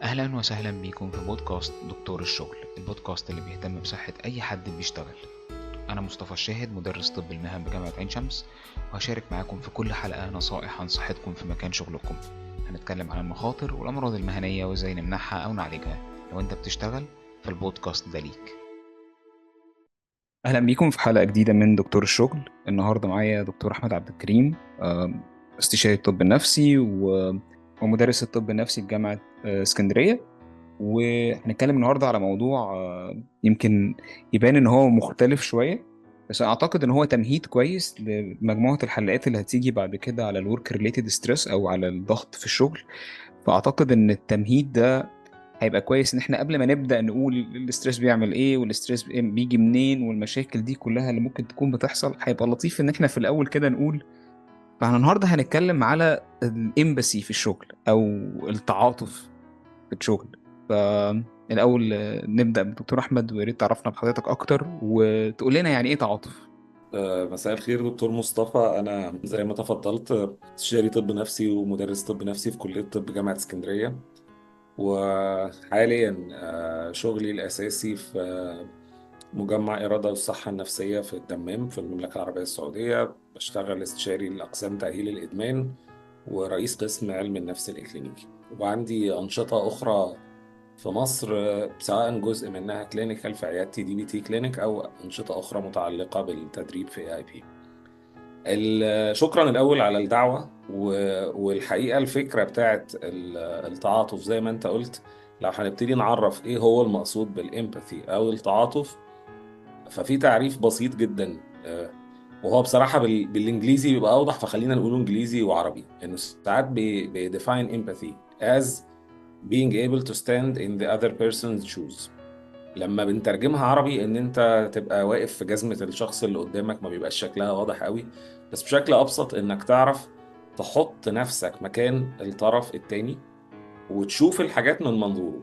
أهلا وسهلا بيكم في بودكاست دكتور الشغل، البودكاست اللي بيهتم بصحة أي حد بيشتغل. أنا مصطفى الشاهد، مدرس طب المهن بجامعة عين شمس، وهشارك معاكم في كل حلقة نصائح عن صحتكم في مكان شغلكم. هنتكلم عن المخاطر والأمراض المهنية وإزاي نمنعها أو نعالجها. لو أنت بتشتغل فالبودكاست ده ليك. أهلا بيكم في حلقة جديدة من دكتور الشغل. النهاردة معايا دكتور أحمد عبد الكريم، استشاري الطب النفسي ومدرس الطب النفسي بجامعة اسكندرية. وهنتكلم النهارده على موضوع يمكن يبان ان هو مختلف شويه، بس اعتقد ان هو تمهيد كويس لمجموعه الحلقات اللي هتيجي بعد كده على الورك ريليتد ستريس او على الضغط في الشغل. فاعتقد ان التمهيد ده هيبقى كويس، ان احنا قبل ما نبدا نقول الاستريس بيعمل ايه والاستريس بيجي منين والمشاكل دي كلها اللي ممكن تكون بتحصل، هيبقى لطيف ان احنا في الاول كده نقول. فاحنا النهارده هنتكلم على الامباسي في الشغل او التعاطف في الشغل. فالأول نبدأ بدكتور أحمد، ويا ريت تعرفنا بحضرتك أكتر وتقول لنا يعني إيه تعاطف. مساء الخير دكتور مصطفى. أنا زي ما تفضلت استشاري طب نفسي ومدرس طب نفسي في كلية طب جامعة اسكندرية. وحاليا شغلي الأساسي في مجمع إرادة والصحة النفسية في الدمام في المملكة العربية السعودية. بشتغل استشاري لأقسام تأهيل الإدمان ورئيس قسم علم النفس الإكلينيكي، وعندي أنشطة أخرى في مصر، سواء جزء منها كلينيكال في عيادتي دي بي تي كلينيك أو أنشطة أخرى متعلقة بالتدريب في اي بي. شكرا الأول على الدعوة، والحقيقة الفكرة بتاعت التعاطف زي ما أنت قلت. لو هنبتدي نعرف إيه هو المقصود بالإمباثي أو التعاطف، ففي تعريف بسيط جدا، وهو بصراحة بالإنجليزي بيبقى أوضح، فخلينا نقوله إنجليزي وعربي. إنه ساعات بيديفاين empathy as being able to stand in the other person's shoes. لما بنترجمها عربي ان انت تبقى واقف في جزمة الشخص اللي قدامك، ما بيبقاش شكلها واضح قوي، بس بشكل ابسط انك تعرف تحط نفسك مكان الطرف التاني وتشوف الحاجات من منظوره،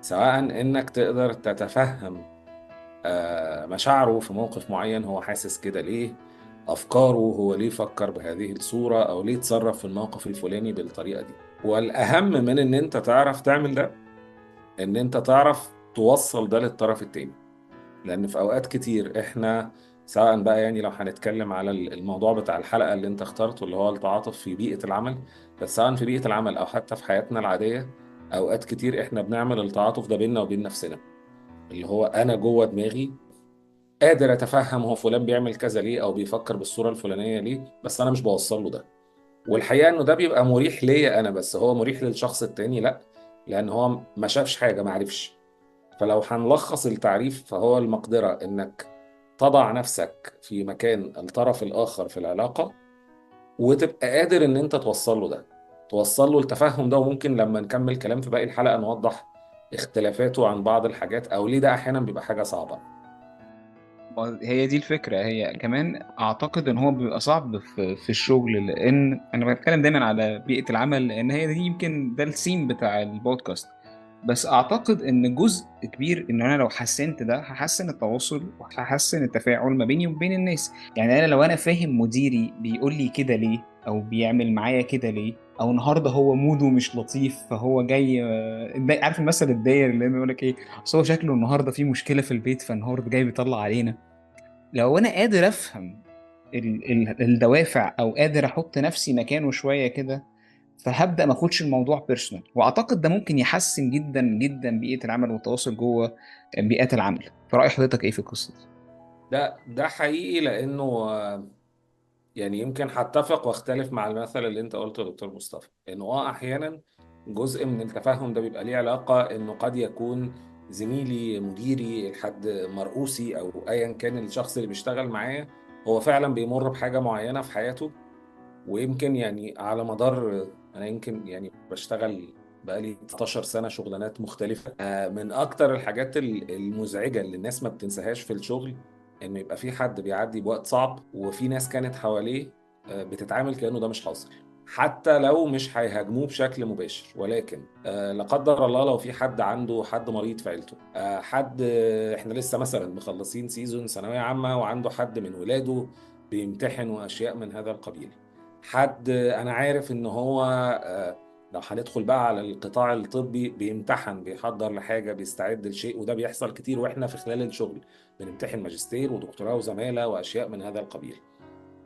سواء انك تقدر تتفهم مشاعره في موقف معين، هو حاسس كده ليه، افكاره هو ليه فكر بهذه الصورة او ليه تصرف في الموقف الفلاني بالطريقة دي. والاهم من ان انت تعرف تعمل ده، ان انت تعرف توصل ده للطرف التاني. لان في اوقات كتير احنا، سواء بقى يعني لو هنتكلم على الموضوع بتاع الحلقة اللي انت اخترته اللي هو التعاطف في بيئة العمل، بس سواء في بيئة العمل او حتى في حياتنا العادية، اوقات كتير احنا بنعمل التعاطف ده بيننا وبين نفسنا، اللي هو انا جوه دماغي قادر اتفهم هو فلان بيعمل كذا ليه او بيفكر بالصورة الفلانية ليه، بس انا مش بوصل له ده. والحقيقة انه ده بيبقى مريح ليا انا، بس هو مريح للشخص التاني لا، لان هو ما شافش حاجة، ما عرفش. فلو هنلخص التعريف، فهو المقدرة إنك تضع نفسك في مكان الطرف الآخر في العلاقة، وتبقى قادر إن أنت توصل له ده، توصل له التفهم ده. وممكن لما نكمل كلام في باقي الحلقة نوضح اختلافاته عن بعض الحاجات، أو ليه ده أحيانا بيبقى حاجة صعبة. هي دي الفكرة. هي كمان أعتقد إن هو بيبقى صعب في الشغل، لأن أنا بتكلم دايما على بيئة العمل، لأن هي دي يمكن ده السيم بتاع البودكاست. بس أعتقد إن جزء كبير إن أنا لو حسنت ده هحسن التواصل وهحسن التفاعل ما بيني وبين الناس. يعني أنا لو أنا فاهم مديري بيقول لي كده ليه أو بيعمل معايا كده ليه، أو النهاردة هو موده مش لطيف فهو جاي عارف المثل الداير اللي بيقول لك إيه؟ أصل هو شكله النهاردة في مشكلة في البيت فالنهاردة جاي بيطلع علينا. لو انا قادر افهم الدوافع او قادر احط نفسي مكانه شويه كده، فهبدا ما اخدش الموضوع بيرسونال. واعتقد ده ممكن يحسن جدا جدا بيئه العمل والتواصل جوه بيئات العمل. فرأي حضرتك ايه في القصه دي؟ ده حقيقي، لأنه يعني يمكن هتفق واختلف مع المثل اللي أنت قلته يا دكتور مصطفى، إنه أحيانا جزء من التفاهم ده بيبقى ليه علاقة إنه قد يكون زميلي، مديري، حد مرؤوسي، أو أيا كان الشخص اللي بيشتغل معايا، هو فعلا بيمر بحاجة معينة في حياته. ويمكن يعني على مدار، أنا يمكن يعني بشتغل بقالي 19 سنة شغلانات مختلفة. من أكتر الحاجات المزعجة اللي الناس ما بتنساهاش في الشغل، إنه يبقى في حد بيعدي بوقت صعب وفي ناس كانت حواليه بتتعامل كأنه ده مش حاصل، حتى لو مش هيهاجموه بشكل مباشر. ولكن لا قدر الله لو في حد عنده حد مريض في عيلته، حد احنا لسه مثلا مخلصين سيزون ثانوية عامة وعنده حد من ولاده بيمتحن واشياء من هذا القبيل، حد انا عارف ان هو لو هندخل بقى على القطاع الطبي، بيمتحن، بيحضر لحاجة، بيستعد لشيء، وده بيحصل كتير واحنا في خلال الشغل بنمتحن ماجستير ودكتوراه وزمالة وأشياء من هذا القبيل.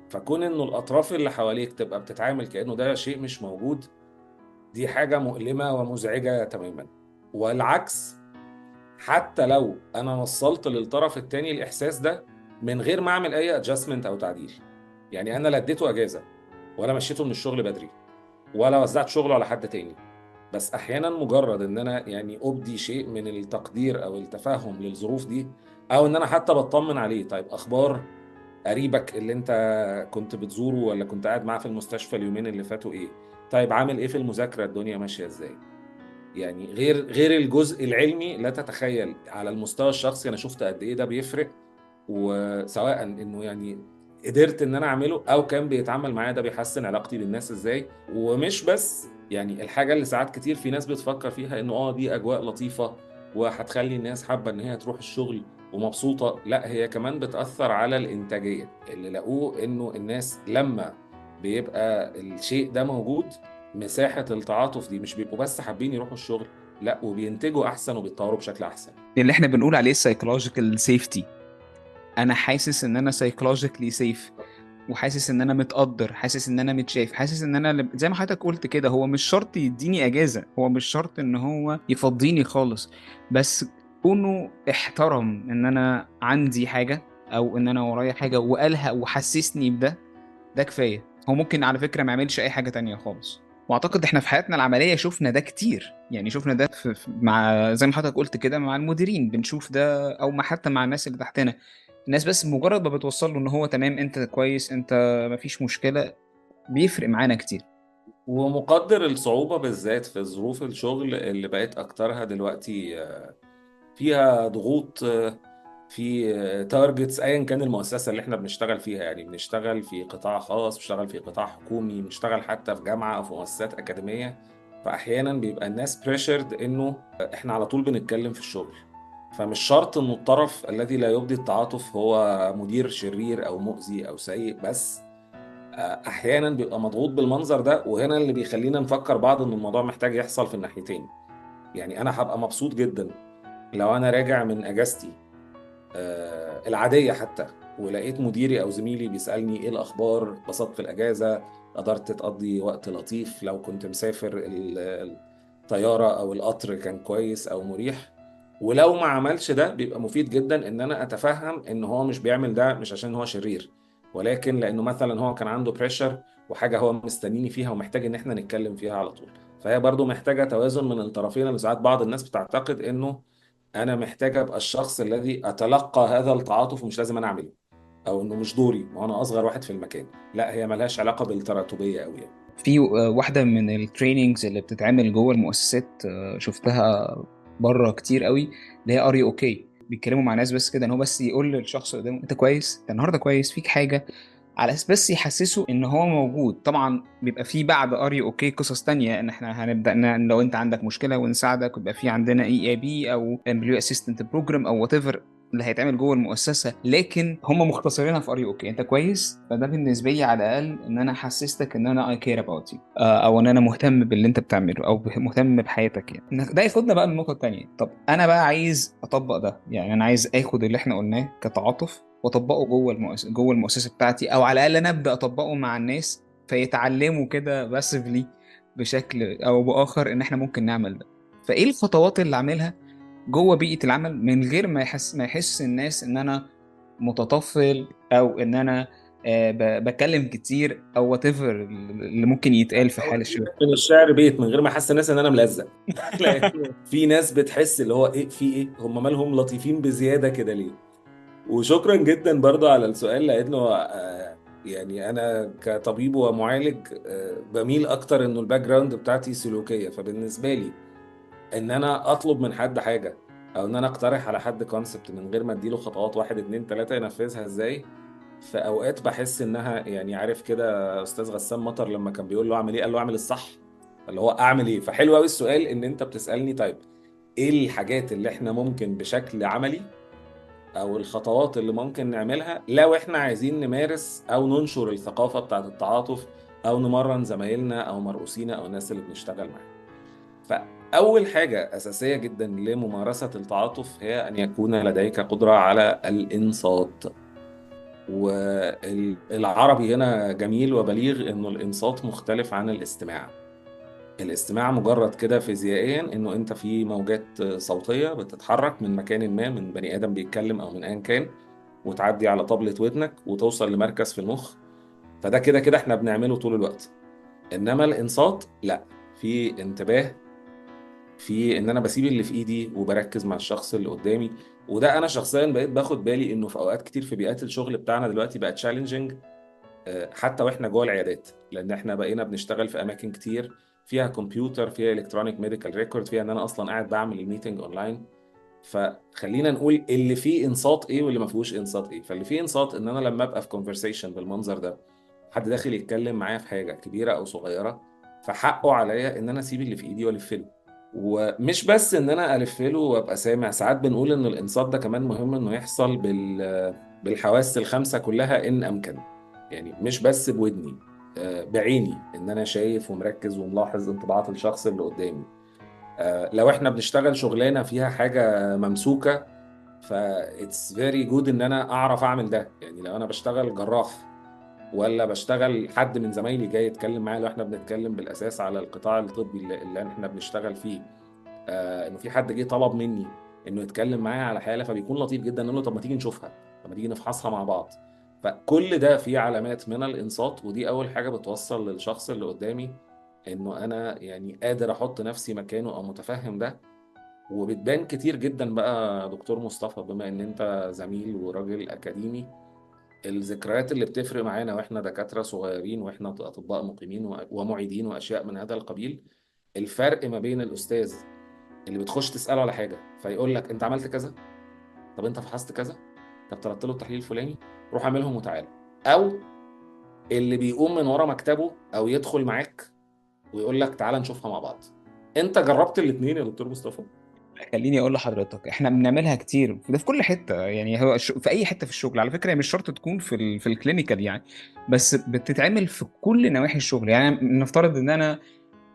فكون انه الأطراف اللي حواليك تبقى بتتعامل كأنه ده شيء مش موجود، دي حاجة مؤلمة ومزعجة تماما. والعكس، حتى لو انا وصلت للطرف التاني الاحساس ده من غير ما اعمل اي ادجستمنت او تعديل، يعني انا لا اديته اجازه، ولا مشيته من الشغل بدري، ولا وزعت شغله على حد تاني، بس احيانا مجرد ان انا يعني ابدي شيء من التقدير او التفهم للظروف دي، او ان انا حتى بطمن عليه، طيب اخبار قريبك اللي انت كنت بتزوره ولا كنت قاعد معاه في المستشفى اليومين اللي فاتوا ايه، طيب عامل ايه في المذاكره، الدنيا ماشيه ازاي. يعني غير الجزء العلمي، لا تتخيل على المستوى الشخصي انا شفت قد ايه ده بيفرق. وسواء انه يعني قدرت ان انا اعمله، او كان بيتعامل معايا ده بيحسن علاقتي بالناس ازاي. ومش بس يعني الحاجه اللي ساعات كتير في ناس بتفكر فيها انه دي اجواء لطيفه وهتخلي الناس حابه ان هي تروح الشغل ومبسوطه، لا هي كمان بتاثر على الانتاجيه. اللي لقوه انه الناس لما بيبقى الشيء ده موجود، مساحه التعاطف دي، مش بيبقوا بس حابين يروحوا الشغل، لا وبينتجوا احسن وبيتطوروا بشكل احسن. اللي احنا بنقول عليه psychological safety. انا حاسس ان انا psychologically safe، وحاسس ان انا متقدر، حاسس ان انا متشاف، حاسس ان انا زي ما حضرتك قلت كده، هو مش شرط يديني اجازة، هو مش شرط ان هو يفضيني خالص، بس كونه احترم ان انا عندي حاجة او ان انا ورايا حاجة وقالها وحسسني بده، ده كفاية. هو ممكن على فكرة ما يعملش اي حاجة تانية خالص. واعتقد احنا في حياتنا العملية شفنا ده كتير، يعني شفنا ده مع زي ما حضرتك قلت كده مع المديرين بنشوف ده، او مع حتى مع الناس اللي تحتنا. الناس بس مجرد ما بتوصل له ان هو تمام، انت كويس، انت مفيش مشكلة، بيفرق معانا كتير. ومقدر الصعوبة بالذات في ظروف الشغل اللي بقت أكترها دلوقتي فيها ضغوط، في تارجتس، أيا كان المؤسسة اللي احنا بنشتغل فيها، يعني بنشتغل في قطاع خاص، بنشتغل في قطاع حكومي، بنشتغل حتى في جامعة أو في مؤسسات أكاديمية. فأحيانا بيبقى الناس بريشرد إنه احنا على طول بنتكلم في الشغل. فمش شرط إنه الطرف الذي لا يبدي التعاطف هو مدير شرير أو مؤذي أو سيء، بس احيانا بيبقى مضغوط بالمنظر ده، وهنا اللي بيخلينا نفكر بعض ان الموضوع محتاج يحصل في الناحيتين. يعني انا هبقى مبسوط جدا لو انا راجع من اجازتي العاديه حتى، ولقيت مديري او زميلي بيسالني ايه الاخبار، اتبسطت في الاجازه، قدرت تقضي وقت لطيف، لو كنت مسافر الطياره او القطر كان كويس او مريح. ولو ما عملش ده، بيبقى مفيد جدا ان انا اتفهم ان هو مش بيعمل ده مش عشان هو شرير، ولكن لانه مثلا هو كان عنده بريشر وحاجه هو مستنيني فيها ومحتاج ان احنا نتكلم فيها على طول. فهي برضو محتاجه توازن من الطرفين، لأن ساعات بعض الناس بتعتقد انه انا محتاج ابقى الشخص الذي اتلقى هذا التعاطف ومش لازم انا اعمله، او انه مش دوري وانا اصغر واحد في المكان. لا، هي ملهاش علاقه بالتراتبيه قوي يعني. في واحدة من التريننجز اللي بتتعمل جوه المؤسسات، شفتها بره كتير قوي، اللي هي ار يو اوكي. بيتكلموا مع ناس بس كده، ان هو بس يقول للشخص اللي قدامه انت كويس، انت النهارده كويس، فيك حاجه، على اساس بس يحسسه ان هو موجود. طبعا بيبقى في بعد ار يو اوكي قصص تانية، ان احنا هنبدا لو انت عندك مشكله ونساعدك، ويبقى في عندنا اي اي بي او امبلوي اسيستنت بروجرام او وات ايفر اللي هيتعمل جوه المؤسسه. لكن هم مختصرينها في ار يو اوكي، انت كويس، فده بالنسبه لي على الاقل ان انا حسستك ان انا اي كير اباوت يو، او ان انا مهتم باللي انت بتعمله، او مهتم بحياتك. يعني ده ياخدنا بقى للنقطه التانيه. طب انا بقى عايز اطبق ده، يعني انا عايز اخد اللي احنا قلناه كتعاطف واطبقه جوه المؤسسه بتاعتي، او على الاقل انا ابدا اطبقه مع الناس فيتعلموا كده باسفلي بشكل او باخر ان احنا ممكن نعمل ده. فايه الخطوات اللي اعملها جوه بيئه العمل من غير ما يحس الناس ان انا متطفل، او ان انا بتكلم كتير، او وات ايفر اللي ممكن يتقال في أو حال الشغل. من الشعر بيت من غير ما احس الناس ان انا ملزق. لأن في ناس بتحس اللي هو ايه، في ايه، هم مالهم لطيفين بزياده كده ليه. وشكرا جدا برضو على السؤال، لانه يعني انا كطبيب ومعالج بميل اكتر انه الباك جراوند بتاعتي سلوكيه. فبالنسبه لي ان انا اطلب من حد حاجه، او ان انا اقترح على حد كونسبت من غير ما اديله خطوات واحد اتنين تلاته ينفذها ازاي، في اوقات بحس انها يعني عارف كده استاذ غسان مطر لما كان بيقول له اعمل ايه، قال له اعمل الصح. اللي هو اعمل ايه. فحلو قوي السؤال ان انت بتسالني طيب ايه الحاجات اللي احنا ممكن بشكل عملي، او الخطوات اللي ممكن نعملها لو احنا عايزين نمارس او ننشر الثقافة بتاعت التعاطف، او نمرن زمايلنا او مرؤوسينا او الناس اللي بنشتغل معاهم. فاول حاجه اساسيه جدا لممارسه التعاطف هي ان يكون لديك قدره على الانصات. والعربي هنا جميل وبليغ انه الانصات مختلف عن الاستماع. الاستماع مجرد كده فيزيائيا انه انت في موجات صوتيه بتتحرك من مكان ما، من بني ادم بيتكلم او من ايا كان، وتعدي على طبلة ودنك وتوصل لمركز في المخ. فده كده كده احنا بنعمله طول الوقت. انما الانصات لا، في انتباه، في ان انا بسيب اللي في ايدي وبركز مع الشخص اللي قدامي. وده انا شخصيا بقيت باخد بالي انه في اوقات كتير في بيئات الشغل بتاعنا دلوقتي بقى تشالنجينج، حتى واحنا جوه العيادات، لان احنا بقينا بنشتغل في اماكن كتير فيها كمبيوتر، فيها الكترونيك ميديكال ريكورد، فيها ان انا اصلا قاعد بعمل الميتنج اونلاين. فخلينا نقول اللي فيه انصات ايه واللي ما فيهوش انصات ايه. فاللي فيه انصات ان انا لما ابقى في كونفرسيشن بالمنظر ده، حد داخل يتكلم معايا في حاجه كبيره او صغيره، فحقه عليا ان انا اسيب اللي في ايدي والف له. ومش بس ان انا الف له وابقى سامع، ساعات بنقول ان الانصات ده كمان مهم انه يحصل بالحواس الخمسه كلها ان امكن. يعني مش بس بودني، بعيني، ان انا شايف ومركز وملاحظ انطباعات الشخص اللي قدامي. لو احنا بنشتغل شغلانه فيها حاجه ممسوكه، ف it's very good ان انا اعرف اعمل ده. يعني لو انا بشتغل جراح ولا بشتغل حد من زمايلي جاي يتكلم معايا، لو احنا بنتكلم بالاساس على القطاع الطبي اللي احنا بنشتغل فيه، انه في حد جه طلب مني انه يتكلم معايا على حاله، فبيكون لطيف جدا نقول له طب ما تيجي نشوفها، طب ما تيجي نفحصها مع بعض. فكل ده فيه علامات من الانصات، ودي اول حاجه بتوصل للشخص اللي قدامي انه انا يعني قادر احط نفسي مكانه او متفهم ده. وبتبان كتير جدا بقى دكتور مصطفى، بما ان انت زميل وراجل اكاديمي، الذكريات اللي بتفرق معانا واحنا دكاترة صغيرين واحنا اطباء مقيمين ومعيدين واشياء من هذا القبيل. الفرق ما بين الاستاذ اللي بتخش تسأله على حاجة فيقول لك انت عملت كذا، طب انت فحصت كذا، طب طلبت له التحليل الفلاني، روح اعملهم وتعالى، او اللي بيقوم من ورا مكتبه او يدخل معاك ويقول لك تعالى نشوفها مع بعض. انت جربت الاثنين يا دكتور مصطفى؟ خليني اقول لحضرتك احنا بنعملها كتير، ده في كل حته، يعني هو في اي حته في الشغل على فكره، هي مش شرط تكون في الكلينيكال يعني، بس بتتعمل في كل نواحي الشغل. يعني نفترض ان انا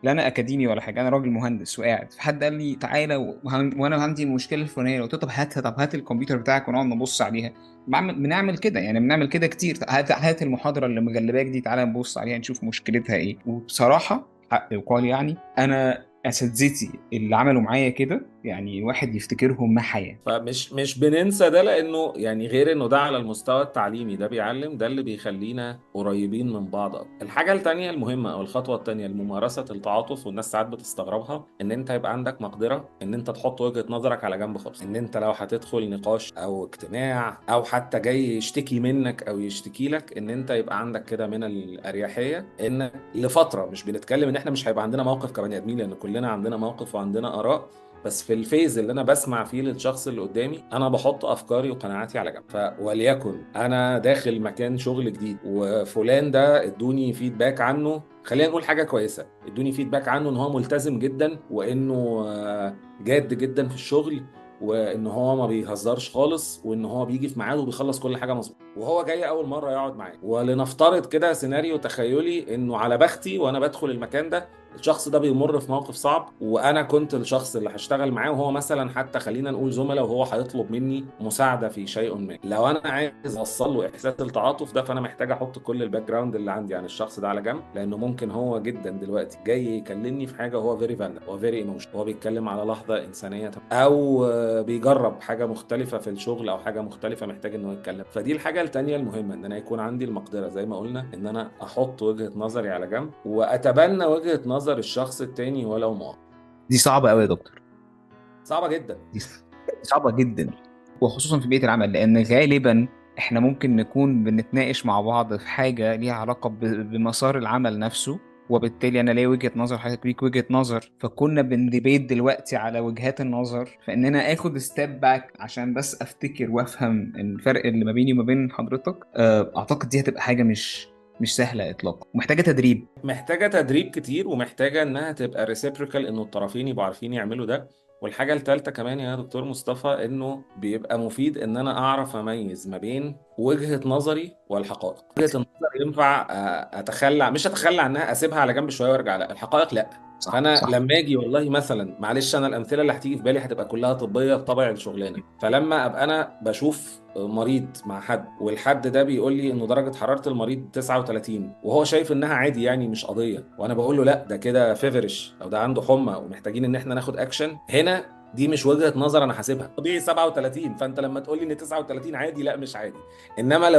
لا انا اكاديمي ولا حاجه، انا راجل مهندس وقاعد، فحد قال لي تعالى وانا عندي المشكله الفلانيه، قلت له طب هاتها، طب هات الكمبيوتر بتاعك ونقعد نبص عليها. بنعمل كده، يعني بنعمل كده كتير. هات المحاضره اللي مجلباك دي، تعالى نبص عليها نشوف مشكلتها ايه. وبصراحه حق يقال، يعني انا اساتذتي اللي عملوا معايا كده يعني الواحد يفتكرهم ما حياه. فمش بننسى ده، لانه يعني غير انه ده على المستوى التعليمي ده بيعلم، ده اللي بيخلينا قريبين من بعض أكتر. الحاجة التانية المهمة او الخطوة التانية لممارسة التعاطف، والناس ساعات بتستغربها، ان انت يبقى عندك مقدرة ان انت تحط وجهة نظرك على جنب خالص. ان انت لو هتدخل نقاش او اجتماع او حتى جاي يشتكي منك او يشتكي لك، ان انت يبقى عندك كده من الاريحية ان لفترة، مش بنتكلم ان احنا مش هيبقى عندنا موقف كبني ادمين، لان كلنا عندنا موقف وعندنا اراء، بس في الفيز اللي انا بسمع فيه للشخص اللي قدامي انا بحط افكاري وقناعاتي على جنب. وليكن انا داخل مكان شغل جديد وفلان ده ادوني فيدباك عنه، خلينا نقول حاجه كويسه، ادوني فيدباك عنه ان هو ملتزم جدا وانه جاد جدا في الشغل، وان هو ما بيهزرش خالص، وان هو بيجي في ميعاده وبيخلص كل حاجه مظبوط، وهو جاي اول مره يقعد معايا. ولنفترض كده سيناريو تخيلي انه على بختي وانا بدخل المكان ده الشخص ده بيمر في موقف صعب، وانا كنت الشخص اللي هشتغل معاه، وهو مثلا حتى خلينا نقول زملاء، وهو هيطلب مني مساعده في شيء ما. لو انا عايز اوصل له احساس التعاطف ده، فانا محتاج احط كل الباك جراوند اللي عندي عن الشخص ده على جنب، لانه ممكن هو جدا دلوقتي جاي يكلمني في حاجه هو فيري فالid، هو فيري ايموشن، هو بيتكلم على لحظه انسانيه، او بيجرب حاجه مختلفه في الشغل او حاجه مختلفه محتاج انه يتكلم. فدي الحاجه التانيه المهمه، ان انا يكون عندي المقدره زي ما قلنا ان انا احط وجهه نظري على جنب واتبنى وجهه نظر الشخص التاني ولو مؤقت. دي صعبه قوي يا دكتور، صعبه جدا. دي صعبه جدا، وخصوصا في بيئه العمل، لان غالبا احنا ممكن نكون بنتناقش مع بعض في حاجه ليها علاقه بمسار العمل نفسه، وبالتالي انا ليا وجهه نظر، حضرتك ليك وجهه نظر، فكنا بنديبيت دلوقتي على وجهات النظر، فاننا اخد ستيب باك عشان بس افتكر وافهم الفرق اللي ما بيني وما بين حضرتك. اعتقد دي هتبقى حاجه مش سهله اطلاقا، محتاجه تدريب. محتاجه تدريب كتير، ومحتاجه انها تبقى ريسيبريكال، انه الطرفين يبقوا عارفين يعملوا ده. والحاجة التالتة كمان يا دكتور مصطفى، انه بيبقى مفيد ان انا اعرف اميز ما بين وجهة نظري والحقائق. وجهة النظر ينفع اتخلى، مش اتخلى عنها، اسيبها على جنب شوية وارجع لها. الحقائق لا. صح فانا صح. لما اجي والله مثلا، معلش انا الامثله اللي هتيجي في بالي هتبقى كلها طبيه بطبع الشغلانه، فلما ابقى انا بشوف مريض مع حد والحد ده بيقول لي انه درجه حراره المريض 39 وهو شايف انها عادي يعني مش قضيه، وانا بقول له لا ده كده فيفرش او ده عنده حمى ومحتاجين ان احنا ناخد اكشن هنا، دي مش وجهه نظر انا حاسبها طبيعي 37. فانت لما تقول لي ان 39 عادي، لا مش عادي. انما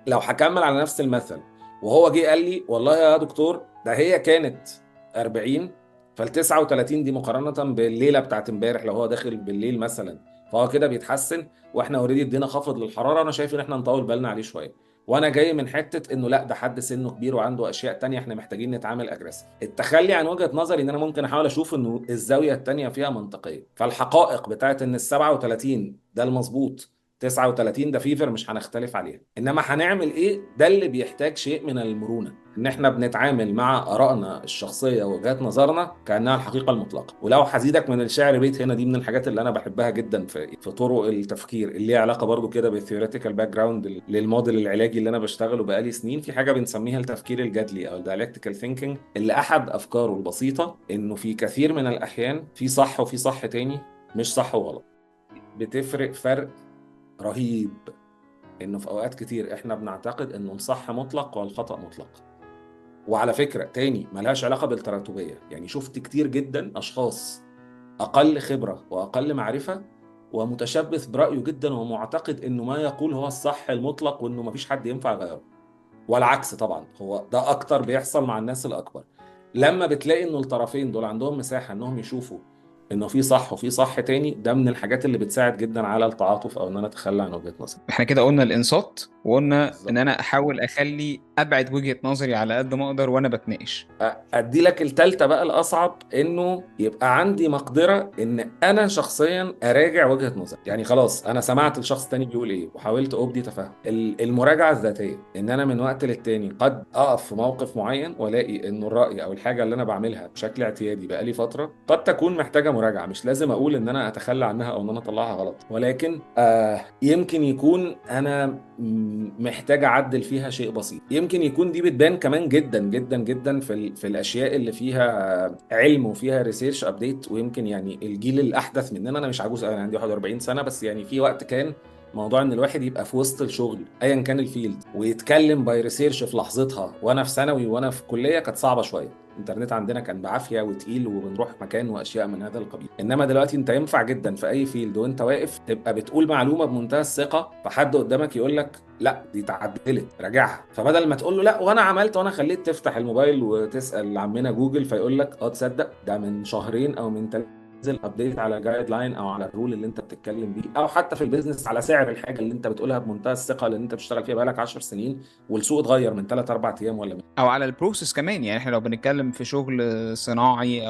لو هكمل على نفس المثل، وهو جه قال لي والله يا دكتور ده هي كانت 40، فال 39 دي مقارنة بالليلة بتاعت امبارح لو هو داخل بالليل مثلا، فهو كده بيتحسن، واحنا اوريدي ادينا خفض للحرارة، وانا شايف ان احنا نطول بالنا عليه شوية. وانا جاي من حتة انه لا ده حد سنه كبير وعنده اشياء تانية احنا محتاجين نتعامل اجريسيف. التخلي عن وجهة نظري ان انا ممكن احاول اشوف انه الزاوية التانية فيها منطقية. فالحقائق بتاعت ان ال 37 ده المظبوط، 39 ده فيفر، مش هنختلف عليها. انما هنعمل ايه ده اللي بيحتاج شيء من المرونة، ان احنا بنتعامل مع ارائنا الشخصية ووجهات نظرنا كأنها الحقيقة المطلقة. ولو هزيدك من الشعر بيت هنا، دي من الحاجات اللي انا بحبها جدا في طرق التفكير اللي ليها علاقة برضو كده بالثيوريتيكال باك جراوند للموديل العلاجي اللي انا بشتغله بقالي سنين. في حاجة بنسميها التفكير الجدلي او الدايلكتيكال ثينكينج، اللي احد افكاره البسيطة انه في كثير من الاحيان في صح وفي صح تاني، مش صح وغلط. بتفرق فرق رهيب انه في اوقات كتير احنا بنعتقد انه الصح مطلق والخطأ مطلق. وعلى فكرة تاني ملهاش علاقة بالتراتبية، يعني شفت كتير جدا اشخاص اقل خبرة واقل معرفة ومتشبث برأيه جدا ومعتقد انه ما يقول هو الصح المطلق وانه مفيش حد ينفع يغيره. والعكس طبعا، هو ده اكتر بيحصل مع الناس الاكبر. لما بتلاقي انه الطرفين دول عندهم مساحة انهم يشوفوا انه في صح وفي صح تاني، ده من الحاجات اللي بتساعد جدا على التعاطف او ان انا اتخلى عن وجهة نظري. احنا كده قلنا الانصات، وقلنا ان بالظبط. انا احاول اخلي ابعد وجهة نظري على قد ما اقدر وانا بتناقش. ادي لك التالتة بقى الاصعب، انه يبقى عندي مقدرة ان انا شخصيا اراجع وجهة نظر. يعني خلاص انا سمعت الشخص التاني بيقول ايه وحاولت ابدي تفاهم. المراجعة الذاتية، ان انا من وقت للتاني قد اقف في موقف معين والاقي انه الرأي او الحاجة اللي انا بعملها بشكل اعتيادي بقالي فترة قد تكون محتاجة مراجعة. مش لازم اقول ان انا اتخلى عنها او ان انا اطلعها غلط، ولكن يمكن يكون انا محتاج اعدل فيها شيء بسيط. يمكن يكون دي بتبان كمان جدا جدا جدا في الاشياء اللي فيها علم وفيها ريسيرش ابديت. ويمكن يعني الجيل الاحدث مننا، انا مش عجوز قوي، انا عندي 41 سنه، بس يعني في وقت كان موضوع ان الواحد يبقى في وسط الشغل ايا كان الفيلد ويتكلم باي ريسيرش في لحظتها، وانا في ثانوي وانا في كليه كانت صعبه شويه. الانترنت عندنا كان بعافيه وتقيل وبنروح مكان واشياء من هذا القبيل. انما دلوقتي انت ينفع جدا في اي فيلد وانت واقف تبقى بتقول معلومه بمنتهى الثقه، فحد قدامك يقول لك لا دي اتعدلت راجعها، فبدل ما تقول له لا وانا عملت وانا خليت تفتح الموبايل وتسال عمنا جوجل فيقول لك اه تصدق ده من شهرين او من نزل ابديت على جايد لاين او على الرول اللي انت بتتكلم بيه، او حتى في البيزنس على سعر الحاجه اللي انت بتقولها بمنتهى الثقه لان انت بتشتغل فيها بقالك 10 سنين والسوق اتغير من 3 4 ايام ولا من. او على البروسيس كمان. يعني احنا لو بنتكلم في شغل صناعي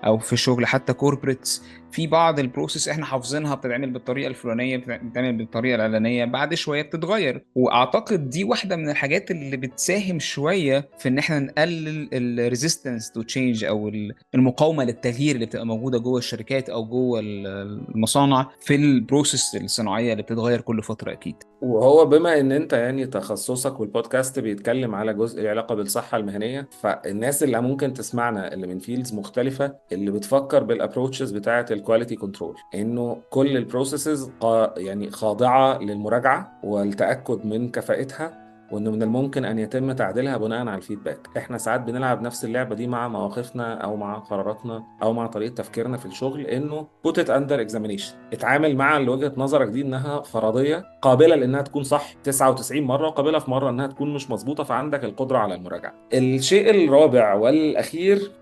او في شغل حتى كوربريتس، في بعض البروسيس احنا حافظينها بتتعمل بالطريقه الفلانيه، بتتعمل بالطريقه العلانيه، بعد شويه بتتغير. واعتقد دي واحده من الحاجات اللي بتساهم شويه في ان احنا نقلل الريزيستنس تو تشينج، او المقاومه للتغيير اللي بتبقى موجوده جوه الشركات او جوه المصانع في البروسيس الصناعيه اللي بتتغير كل فتره اكيد. وهو بما ان انت يعني تخصصك والبودكاست بيتكلم على جزء له علاقه بالصحه المهنيه، فالناس اللي ممكن تسمعنا اللي من فيلدز مختلفه اللي بتفكر بالابروتشز بتاعه الكواليتي كنترول، انه كل البروسيسز يعني خاضعه للمراجعه والتاكد من كفاءتها، وانه من الممكن ان يتم تعديلها بناء على الفيدباك. احنا ساعات بنلعب نفس اللعبه دي مع مواقفنا او مع قراراتنا او مع طريقه تفكيرنا في الشغل، انه put it under examination. اتعامل مع وجهه نظرك دي انها فرضيه قابله لانها تكون صح 99 مره، وقابله في مره انها تكون مش مظبوطه، فعندك القدره على المراجعه. الشيء الرابع والاخير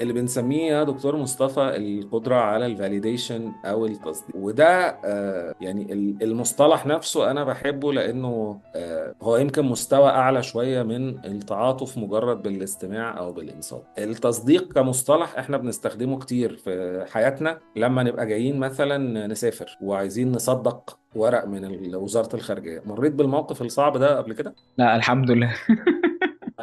اللي بنسميه يا دكتور مصطفى القدره على الفاليديشن او التصديق. وده يعني المصطلح نفسه انا بحبه لانه هو يمكن مستوى اعلى شويه من التعاطف مجرد بالاستماع او بالانصات. التصديق كمصطلح احنا بنستخدمه كتير في حياتنا لما نبقى جايين مثلا نسافر وعايزين نصدق ورق من وزاره الخارجيه. مريت بالموقف الصعب ده قبل كده؟ لا الحمد لله.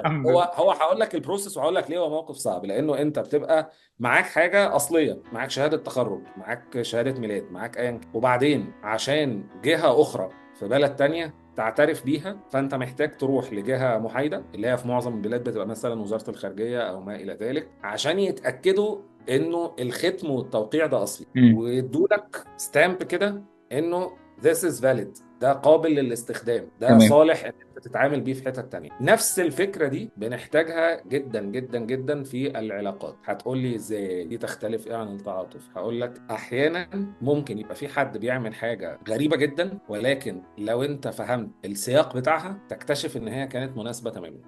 هو هقول لك البروسيس وهقول لك ليه هو موقف صعب. لانه انت بتبقى معاك حاجه اصليه، معاك شهاده تخرج، معاك شهاده ميلاد، معاك ايا كان، وبعدين عشان جهه اخرى في بلد تانية تعترف بيها، فانت محتاج تروح لجهه محايده اللي هي في معظم البلاد بتبقى مثلا وزاره الخارجيه او ما الى ذلك، عشان يتاكدوا انه الختم والتوقيع ده اصلي، مم. ويدولك ستامب كده انه this is valid، ده قابل للاستخدام، ده تمام. صالح ان انت تتعامل بيه في حتة تانية. نفس الفكرة دي بنحتاجها جدا جدا جدا في العلاقات. هتقول لي ازاي دي تختلف ايه عن التعاطف؟ هقول لك احيانا ممكن يبقى في حد بيعمل حاجة غريبة جدا، ولكن لو انت فهمت السياق بتاعها تكتشف ان هي كانت مناسبة تماما.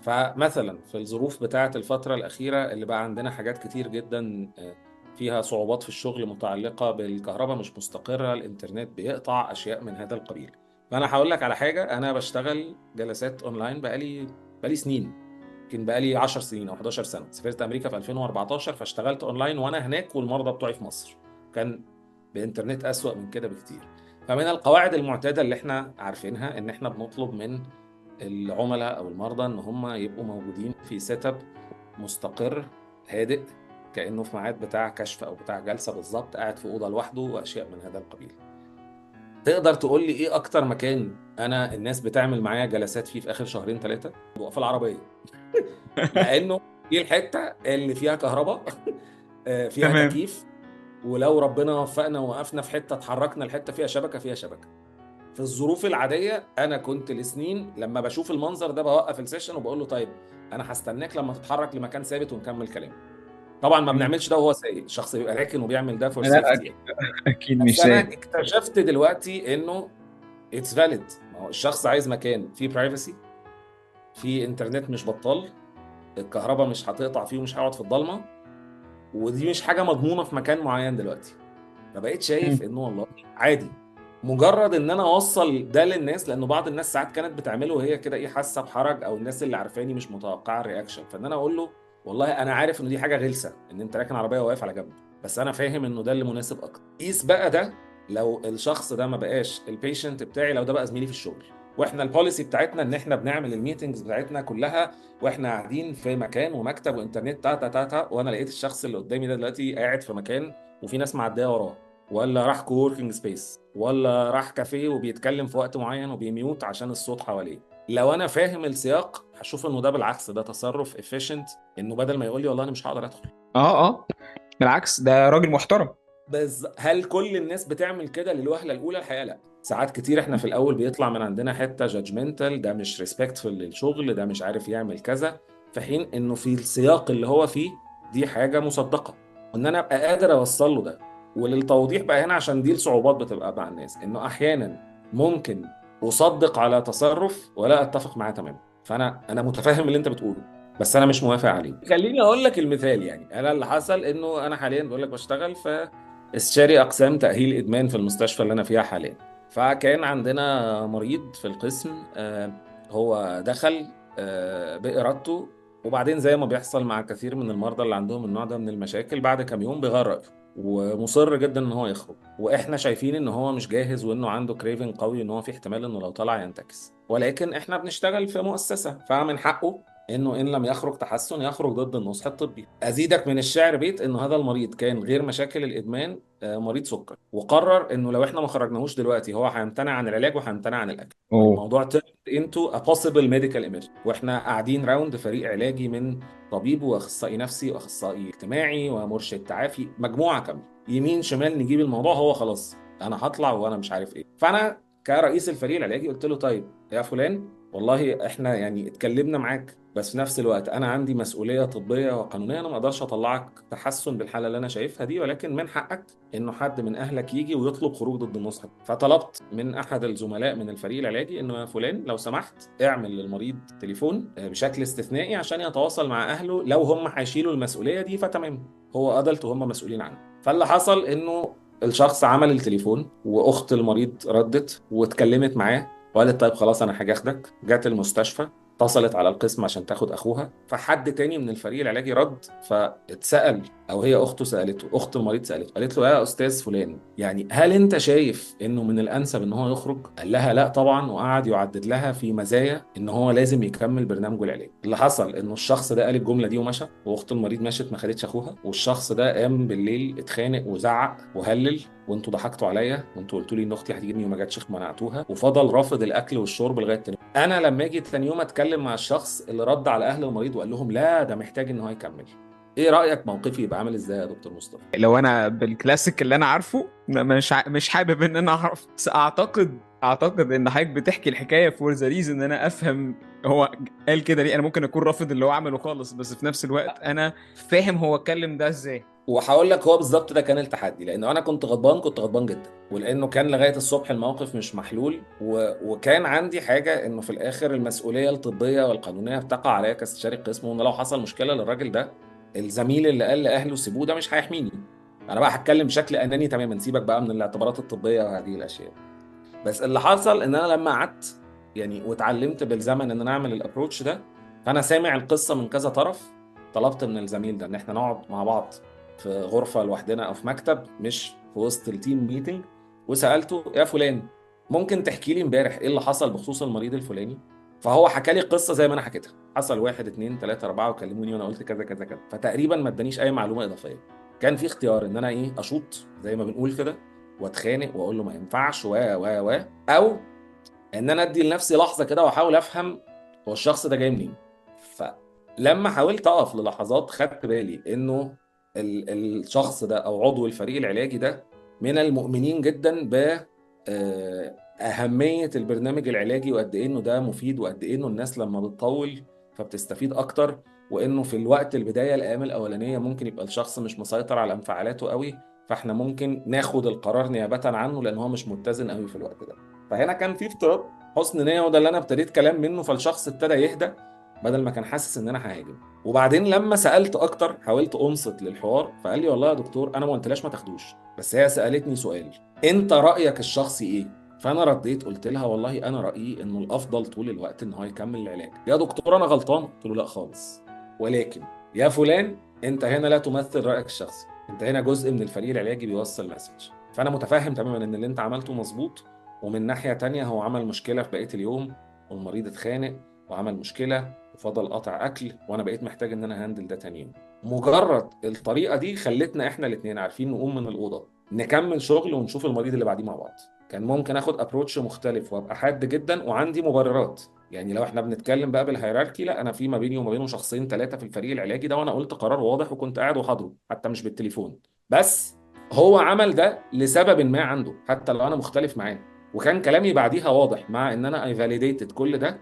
فمثلا في الظروف بتاعة الفترة الأخيرة اللي بقى عندنا حاجات كتير جدا فيها صعوبات في الشغل متعلقة بالكهرباء مش مستقرة، الإنترنت بيقطع، أشياء من هذا القبيل. فأنا هقول لك على حاجة، أنا بشتغل جلسات أونلاين بقالي سنين، يمكن بقالي 10 سنين أو 11 سنة. سافرت أمريكا في 2014 فاشتغلت أونلاين وأنا هناك والمرضى بتوعي في مصر، كان بإنترنت أسوأ من كده بكتير. فمن القواعد المعتادة اللي احنا عارفينها إن احنا بنطلب من العملاء أو المرضى إن هم يبقوا موجودين في سيت اب مستقر هادئ، كأنه في ميعاد بتاع كشف أو بتاع جلسة بالظبط، قاعد في أوضة لوحده وأشياء من هذا القبيل. تقدر تقول لي إيه أكتر مكان أنا الناس بتعمل معايا جلسات فيه في آخر شهرين ثلاثة؟ ببقى في العربية، لأنه دي الحتة اللي فيها كهرباء فيها تمام. تكييف، ولو ربنا وفقنا ووقفنا في حتة اتحركنا الحتة فيها شبكة، فيها شبكة. في الظروف العادية أنا كنت لسنين لما بشوف المنظر ده بوقف السيشن وبقول له طيب أنا هستناك لما تتحرك لمكان ثابت ونكمل كلام. طبعا ما مم. بنعملش ده وهو سايق، الشخص بيبقى راكن وبيعمل ده فور لا سيفتي. اكيد بس مش انا سايق. اكتشفت دلوقتي انه اتس فاليد. ما هو الشخص عايز مكان فيه برايفسي، فيه انترنت مش بطال، الكهرباء مش هتقطع فيه ومش هيقعد في الضلمه، ودي مش حاجه مضمونه في مكان معين دلوقتي. فبقيت شايف مم. انه والله عادي مجرد ان انا اوصل ده للناس، لانه بعض الناس ساعات كانت بتعمله وهي كده ايه حاسه بحرج، او الناس اللي عارفاني مش متوقعه الرياكشن، فان انا اقول له والله انا عارف ان دي حاجه غلسه ان انت راكن عربيه واقف على جنب، بس انا فاهم انه ده اللي مناسب اكتر. قيس بقى ده لو الشخص ده ما بقاش البيشنت بتاعي، لو ده بقى زميلي في الشغل، واحنا البوليسي بتاعتنا ان احنا بنعمل الميتنجز بتاعتنا كلها واحنا قاعدين في مكان ومكتب وانترنت تا تا تا تا، وانا لقيت الشخص اللي قدامي ده دلوقتي قاعد في مكان وفي ناس معديه وراه، ولا راح كووركينج سبيس، ولا راح كافيه وبيتكلم في وقت معين وبيميوت عشان الصوت حواليه. لو انا فاهم السياق هشوف انه ده بالعكس ده تصرف افيشنت، انه بدل ما يقول لي والله انا مش هقدر ادخل. اه بالعكس ده راجل محترم. بس هل كل الناس بتعمل كده للوهله الاولى؟ الحقيقه لا، ساعات كتير احنا في الاول بيطلع من عندنا حته جادجمنتال، ده مش ريسبكتفul للشغل، ده مش عارف يعمل كذا، في حين انه في السياق اللي هو فيه دي حاجه مصدقه، وان انا ابقى قادر اوصل له ده. وللتوضيح بقى هنا، عشان دي الصعوبات بتبقى مع الناس، انه احيانا ممكن اصدق على تصرف ولا اتفق معاه تماما. فانا متفهم اللي انت بتقوله بس انا مش موافق عليه. خليني اقول لك المثال. يعني انا اللي حصل انه انا حاليا بقول لك بشتغل في استشاري اقسام تاهيل ادمان في المستشفى اللي انا فيها حاليا. فكان عندنا مريض في القسم هو دخل بارادته، وبعدين زي ما بيحصل مع كثير من المرضى اللي عندهم النوع ده من المشاكل، بعد كام يوم بيغير رايه ومصر جدا ان هو يخرج، واحنا شايفين ان هو مش جاهز وانه عنده كريفنج قوي ان هو في احتمال انه لو طلع ينتكس، ولكن احنا بنشتغل في مؤسسة فمن حقه انه ان لم يخرج تحسن يخرج ضد النصح الطبي. ازيدك من الشعر بيت انه هذا المريض كان غير مشاكل الادمان مريض سكر، وقرر انه لو احنا ما خرجناهوش دلوقتي هو هيمتنع عن العلاج وهيمتنع عن الاكل، اوه. والموضوع turned into a possible medical emergency. واحنا قاعدين راوند فريق علاجي من طبيب واخصائي نفسي واخصائي اجتماعي ومرشد تعافي، مجموعه كامله يمين شمال نجيب الموضوع، هو خلاص انا هطلع وانا مش عارف ايه. فانا كرئيس الفريق العلاجي قلت له طيب يا فلان، والله احنا يعني اتكلمنا معاك، بس في نفس الوقت انا عندي مسؤوليه طبيه وقانونيه، انا ما اقدرش اطلعك تحسن بالحاله اللي انا شايفها دي، ولكن من حقك انه حد من اهلك يجي ويطلب خروج ضد النصح. فطلبت من احد الزملاء من الفريق العلاجي انه يا فلان لو سمحت اعمل للمريض تليفون بشكل استثنائي عشان يتواصل مع اهله، لو هم هيشيلوا المسؤوليه دي فتمام، هو ادلت وهم مسؤولين عنه. فاللي حصل انه الشخص عمل التليفون واخت المريض ردت واتكلمت معاه وقالت طيب خلاص انا هاجي اخدك. جت المستشفى، اتصلت على القسم عشان تاخد اخوها، فحد تاني من الفريق العلاجي رد فاتسال، او هي اخته سالته، اخت المريض سالته، قالت له يا استاذ فلان، يعني هل انت شايف انه من الانسب ان هو يخرج؟ قال لها لا طبعا، وقعد يعدد لها في مزايا ان هو لازم يكمل برنامجه العلاجي. اللي حصل انه الشخص ده قال الجمله دي ومشى، واخت المريض مشت ما خدتش اخوها، والشخص ده قام بالليل اتخانق وزعق وهلل، وانتوا ضحكتوا عليا، وانتوا قلتوا لي ان اختي هتجيبني وما جاتش منعتوها، وفضل رافض الاكل والشرب لغايه تاني. انا لما اجي تاني يوم اتكلم مع الشخص اللي رد على اهل المريض وقال لهم لا ده محتاج ان هو يكمل، ايه رايك موقفي يبقى عامل ازاي يا دكتور مصطفى؟ لو انا بالكلاسيك اللي انا عارفه، مش حابب ان انا اعرف، بس اعتقد ان حضرتك بتحكي الحكايه فور ذا ريزن ان انا افهم هو قال كده ليه. انا ممكن اكون رافض اللي هو عمله خالص، بس في نفس الوقت انا فاهم هو اتكلم ده ازاي. وهقول لك هو بالظبط ده كان التحدي، لانه انا كنت غضبان جدا، ولانه كان لغايه الصبح الموقف مش محلول، وكان عندي حاجه انه في الاخر المسؤوليه الطبيه والقانونيه بتقع عليا كاستشاري قسم، وان لو حصل مشكله للراجل ده، الزميل اللي قال لاهله سيبوه ده مش هيحميني. انا بقى هتكلم بشكل اناني تماما، سيبك بقى من الاعتبارات الطبيه وهذه الاشياء. بس اللي حصل ان انا لما قعدت يعني واتعلمت بالزمن ان انا اعمل الابروتش ده، فانا سامع القصه من كذا طرف. طلبت من الزميل ده ان احنا نقعد مع بعض في غرفه لوحدنا او في مكتب، مش في وسط التيم ميتنج، وسالته يا فلان ممكن تحكي لي امبارح ايه اللي حصل بخصوص المريض الفلاني؟ فهو حكى لي القصه زي ما انا حكيتها، حصل واحد اتنين تلاته اربعه وكلموني وانا قلت كذا كذا كذا، فتقريبا ما ادانيش اي معلومه اضافيه. كان في اختيار ان انا ايه، اشوط زي ما بنقول كده واتخانق واقول له ما ينفعش و او ان انا ادي لنفسي لحظه كده واحاول افهم هو الشخص ده جاي منين. فلما حاولت اقف للحظات خدت بالي انه الشخص ده او عضو الفريق العلاجي ده من المؤمنين جدا ب أهمية البرنامج العلاجي، وقد إيه إنه ده مفيد، وقد إيه إنه الناس لما بتطول فبتستفيد أكتر، وإنه في الوقت البداية الأيام الأولانية ممكن يبقى الشخص مش مسيطر على انفعالاته قوي، فإحنا ممكن ناخد القرار نيابة عنه لأن هو مش متزن قوي في الوقت ده. فهنا كان في افتراض حسن نية، وده اللي أنا ابتديت كلام منه، فالشخص ابتدى يهدى بدل ما كان حاسس إن أنا ههاجم. وبعدين لما سألت أكتر حاولت أنصت للحوار، فقال لي والله يا دكتور أنا ما قلتلاش ما تاخدوش، بس هي سألتني سؤال أنت رأيك الشخصي إيه؟ فأنا رديت قلت لها والله أنا رأيي إنه الأفضل طول الوقت إن هو يكمل العلاج. يا دكتور أنا غلطان؟ قلت له لا خالص، ولكن يا فلان أنت هنا لا تمثل رأيك الشخصي، أنت هنا جزء من الفريق العلاجي بيوصل مسج. فأنا متفهم تماما إن اللي أنت عملته مظبوط، ومن ناحية تانية هو عمل مشكلة في بقية اليوم، والمريض اتخانق وعمل مشكلة وفضل قطع أكل، وأنا بقيت محتاج إن أنا هندل ده تاني يوم. مجرد الطريقة دي خلتنا إحنا الاتنين عارفين نقوم من الأوضة نكمل شغل ونشوف المريض اللي بعديه مع بعض. كان ممكن اخد ابروتش مختلف وابقى حاد جدا وعندي مبررات، يعني لو احنا بنتكلم بقى بالهيراركي، لا انا في ما بيني وما بينه شخصين ثلاثه في الفريق العلاجي ده، وانا قلت قرار واضح وكنت قاعد وحاضره حتى مش بالتليفون، بس هو عمل ده لسبب ما عنده حتى لو انا مختلف معاه، وكان كلامي بعديها واضح مع ان انا اي فاليديتد كل ده،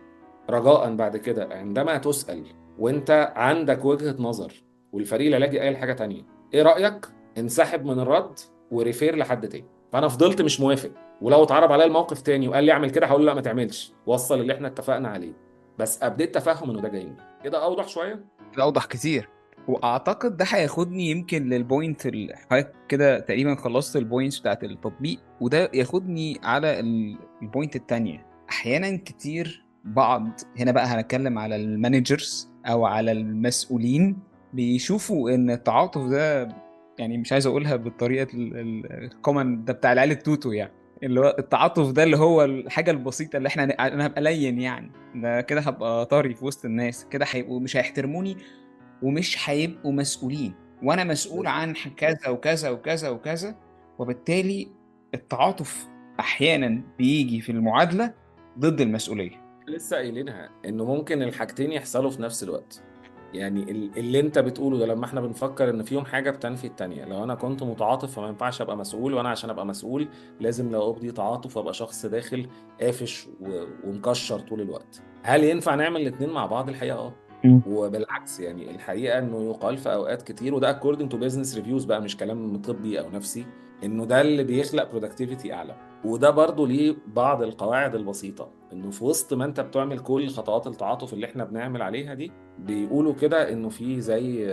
رجاء بعد كده عندما تسأل وانت عندك وجهة نظر والفريق العلاجي قال حاجة تانية، ايه رأيك؟ انسحب من الرد وريفير لحد تاني. فانا فضلت مش موافق، ولو اتعرض عليا الموقف تاني وقال لي اعمل كده هقول له لا ما تعملش، وصل اللي احنا اتفقنا عليه، بس ابديت تفهم انه ده جاي مني. كده اوضح شويه. ده اوضح كتير. واعتقد ده هياخدني يمكن للبوينت اللي حضرتك كده تقريبا خلصت البوينتس بتاعت التطبيق، وده ياخدني على البوينت التانية. احيانا كتير بعض، هنا بقى هنتكلم على المانجرز او على المسؤولين، بيشوفوا ان التعاطف ده، يعني مش عايز اقولها بالطريقه الكومن ده بتاع العيال التوتو، يعني اللي هو التعاطف ده اللي هو الحاجه البسيطه اللي انا هبقى لين، يعني ده كده هبقى طري في وسط الناس، كده هيبقوا مش هيحترموني ومش هيبقوا مسؤولين، وانا مسؤول عن كذا وكذا وكذا وكذا. وبالتالي التعاطف احيانا بيجي في المعادله ضد المسؤوليه. لسه قايلينها انه ممكن الحاجتين يحصلوا في نفس الوقت، يعني اللي انت بتقوله ده لما احنا بنفكر ان فيهم حاجه بتنفي التانيه، لو انا كنت متعاطف فما ينفعش ابقى مسؤول، وانا عشان ابقى مسؤول لازم لو ابدي تعاطف وابقى شخص داخل قافش ومكشر طول الوقت. هل ينفع نعمل الاتنين مع بعض؟ الحقيقه مم. وبالعكس يعني الحقيقه انه يقال في اوقات كتير، وده according to business reviews بقى مش كلام طبي او نفسي، انه ده اللي بيخلق productivity اعلى. وده برضو ليه بعض القواعد البسيطه، انه في وسط ما انت بتعمل كل خطوات التعاطف اللي احنا بنعمل عليها دي، بيقولوا كده انه في زي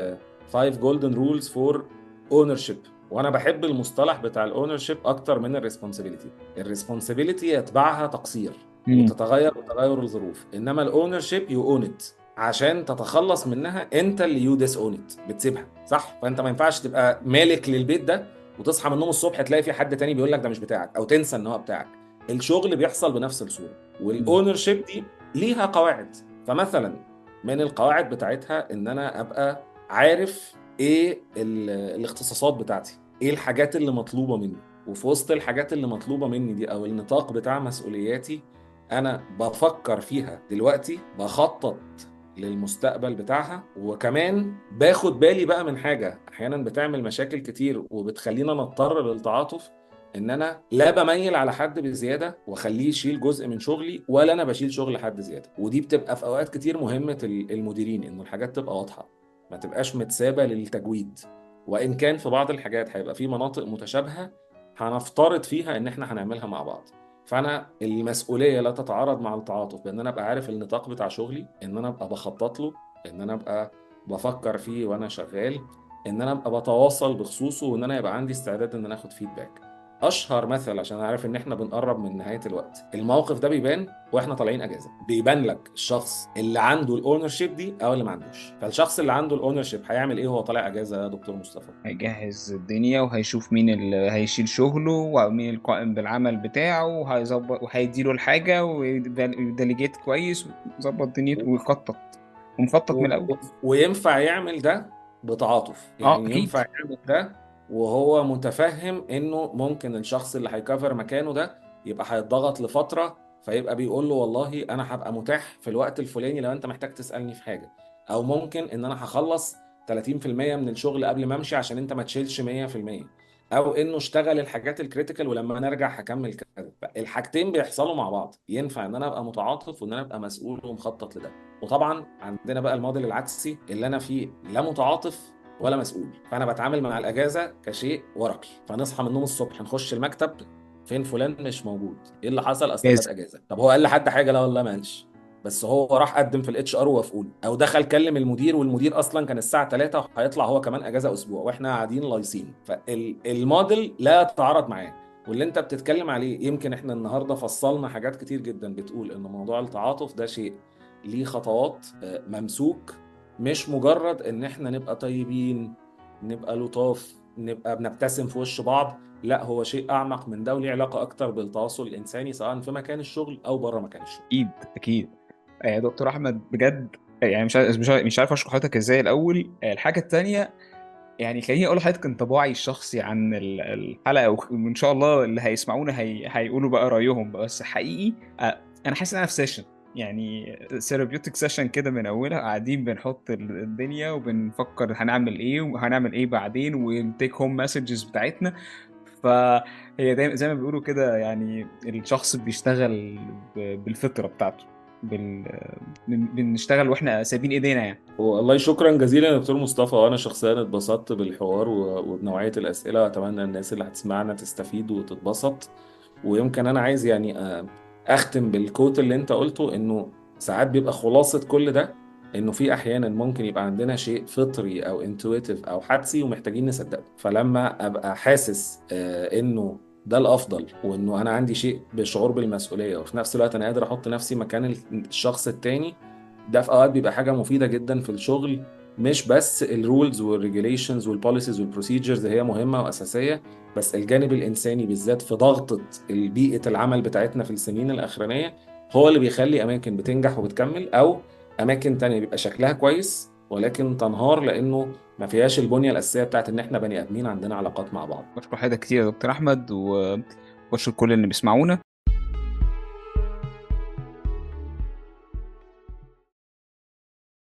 5 جولدن رولز فور اونرشيب، وانا بحب المصطلح بتاع الاونرشيب اكتر من الريسبونسابيلتي. الريسبونسابيلتي يتبعها تقصير، امم. وتتغير بتغير الظروف. انما الاونر شيب يو اون ات، عشان تتخلص منها انت اللي يو ديس اون ات، بتسيبها صح. فانت ما ينفعش تبقى مالك للبيت ده وتصحى من النوم الصبح تلاقي في حد تاني بيقول لك ده مش بتاعك، او تنسى ان هو بتاعك. الشغل بيحصل بنفس الصورة، والاونر شيب دي ليها قواعد. فمثلا من القواعد بتاعتها ان انا ابقى عارف ايه الاختصاصات بتاعتي، ايه الحاجات اللي مطلوبة مني، وفي وسط الحاجات اللي مطلوبة مني دي او النطاق بتاع مسؤولياتي انا بفكر فيها دلوقتي، بخطط للمستقبل بتاعها. وكمان باخد بالي بقى من حاجة احيانا بتعمل مشاكل كتير وبتخلينا نضطر للتعاطف، ان انا لا بميل على حد بزيادة واخليه يشيل جزء من شغلي، ولا انا بشيل شغل حد زيادة. ودي بتبقى في اوقات كتير مهمة المديرين، انه الحاجات تبقى واضحة، ما تبقاش متسابة للتجويد. وان كان في بعض الحاجات هيبقى في مناطق متشابهة هنفترض فيها ان احنا هنعملها مع بعض. فانا المسؤوليه لا تتعارض مع التعاطف، بان انا ابقى عارف النطاق بتاع شغلي، ان انا ابقى بخطط له، ان انا ابقى بفكر فيه وانا شغال، ان انا ابقى بتواصل بخصوصه، وان انا يبقى عندي استعداد ان انا اخد فيدباك. اشهر مثل عشان عارف ان احنا بنقرب من نهايه الوقت، الموقف ده بيبان واحنا طالعين اجازه، بيبان لك الشخص اللي عنده الاونر شيب دي او اللي ما عندوش. فالشخص اللي عنده الاونر شيب هيعمل ايه وهو طالع اجازه يا دكتور مصطفى؟ هيجهز الدنيا وهيشوف مين اللي هيشيل شغله ومين القائم بالعمل بتاعه، وهيظبط وهيديله الحاجة ويديليجيت كويس ويظبط دنيته ويخطط، ومخطط من الأول. وينفع يعمل ده بتعاطف، اه يعني أكيد. ينفع يعمل ده وهو متفهم انه ممكن الشخص اللي هيكفر مكانه ده يبقى هيتضغط لفترة، فيبقى بيقول له والله انا هبقى متاح في الوقت الفلاني لو انت محتاج تسألني في حاجة، او ممكن ان انا هخلص 30% من الشغل قبل ما امشي عشان انت ما تشيلش 100%، او انه اشتغل الحاجات الكريتيكال ولما نرجع هكمل كذا. الحاجتين بيحصلوا مع بعض، ينفع ان انا ابقى متعاطف وان انا ابقى مسؤول ومخطط لده. وطبعا عندنا بقى الموديل العكسي اللي انا فيه لا متعاطف ولا مسؤول، فانا بتعامل مع الاجازه كشيء ورقي. فنصحى من النوم الصبح نخش المكتب، فين فلان مش موجود، ايه اللي حصل؟ اصل خد لازم. اجازه. طب هو قال لحد حاجه؟ لا والله ما قالش، بس هو راح قدم في الاتش ار ووافقوا له، او دخل كلم المدير والمدير اصلا كان الساعه 3 وهيطلع هو كمان اجازه اسبوع واحنا قاعدين لايصين. فالموديل لا يتعارض معاه. واللي انت بتتكلم عليه يمكن احنا النهارده فصلنا حاجات كتير جدا بتقول ان موضوع التعاطف ده شيء ليه خطوات، ممسوك، مش مجرد ان احنا نبقى طيبين، نبقى لطاف، نبقى بنبتسم في وش بعض. لا، هو شيء اعمق من ده وليه علاقة اكتر بالتواصل الانساني سواء في مكان الشغل او بره مكان الشغل. أكيد أكيد. يا دكتور أحمد بجد، يعني مش عارف أشكر حضرتك إزاي الأول. الحاجة التانية، يعني خليني اقول لحضرتك انطباعي الشخصي عن الحلقه، وان شاء الله اللي هيسمعونا هيقولوا بقى رايهم بقى. بس حقيقي انا حاسس ان انا في سيشن، يعني ثيرابيوتيك سيشن كده، من اولها قاعدين بنحط الدنيا وبنفكر هنعمل ايه وهنعمل ايه بعدين، ونتيك هوم مسجز بتاعتنا. فهي دايما زي ما بيقولوا كده، يعني الشخص بيشتغل بالفطره بتاعته، بال... بنشتغل واحنا سايبين ايدينا يعني. والله شكرا جزيلا يا دكتور مصطفى، وانا شخصيا اتبسطت بالحوار وبنوعية الاسئلة، واتمنى الناس اللي هتسمعنا تستفيد وتتبسط. ويمكن انا عايز يعني اختم بالكوت اللي انت قلته، انه ساعات بيبقى خلاصة كل ده انه في احيانا ممكن يبقى عندنا شيء فطري او انتويتيف او حدسي ومحتاجين نصدقه. فلما ابقى حاسس انه ده الافضل، وانه انا عندي شيء بشعور بالمسؤولية، وفي نفس الوقت انا قادر احط نفسي مكان الشخص التاني، ده في اوقات بيبقى حاجة مفيدة جدا في الشغل. مش بس الرولز والريجوليشنز والبوليسيز والبروسيجرز هي مهمة واساسية، بس الجانب الإنساني بالذات في ضغطة البيئة العمل بتاعتنا في السنين الأخرانية هو اللي بيخلي أماكن بتنجح وبتكمل، أو أماكن تانية بيبقى شكلها كويس ولكن تنهار لأنه ما فيهاش البنية الأساسية بتاعت إن إحنا بني آدمين عندنا علاقات مع بعض. بشكر حضرتك كتير يا دكتور احمد، وبشكر كل اللي بيسمعونا.